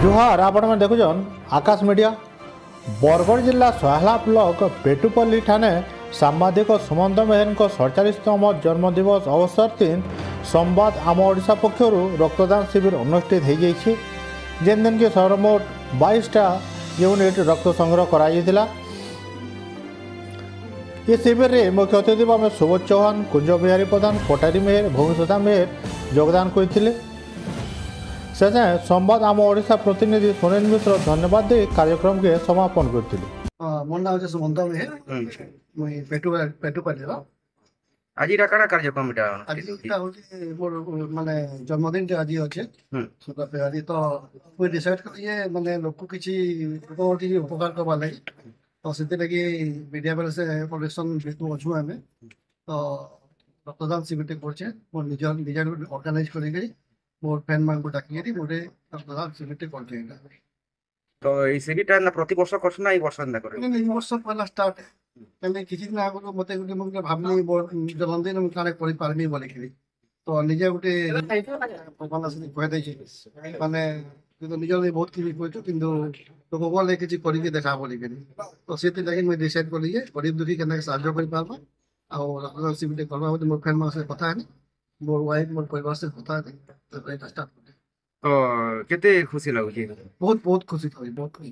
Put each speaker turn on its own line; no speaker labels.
जुहार आपण में देखुन आकाश मीडिया बरगढ़ जिला सोहला ब्लॉक पेटुपल्ली ठाणे सांबादिक सुमंत मेहर 47तम जन्मदिवस अवसर 3 संवाद आम ओडिशा पक्षर रक्तदान शिविर अनुष्ठित हो जाइए जेन दिन के सर्वमोट 22टा यूनिट रक्त संग्रह करा ये शिविर में मुख्य अतिथि भाव सुबोध चौहान कुंज बिहारी प्रधान कोटारी मेहर भूमिसुधा मेहर योगदान करते से संवाद आम ओडिशा प्रतिनिधि सुनील मिश्र धन्यवाद दे कार्यक्रम के समापन करते।
मोर नाम है सुमंत मेहर मुई पेटुपल्ली
आज कार्यक्रम
आज मोर माने जन्मदिन आज अच्छे आज तो मुई डिसाइड कर माने लोक किसी उपकार करवा लगे तो से मीडिया बेले से प्रोडक्शन जेहतु अच्छु आम तो रक्तदान शिविर करचे मोर निज निज अर्गानाइज कर मोर फैन मान को डाकी मोरे रक्तदान शिविर कर
तो ये शिविर ना प्रति वर्ष करछ ना वर्ष ना करे
वर्ष पहला स्टार्ट कहीं किसी दिन आगु मत गोटे भावनी जन्मदिन मुझे कर पार्मी बोलिकी तो निजे गोटे कहीदे माने निजे बहुत किसी कहु कि लोक गले किसी करके देखा बोलिकी तो से मुझे डिसाइड कली गरीब दुखी के साहय कर पार्बा आउ शिविर करवा मोर फ्रेंड मान से कथा है मोर वाइफ मोर परिवार से कथा है स्टार्ट
तो केते खुशी लगुची
बहुत बहुत खुशी थी बहुत खुशी।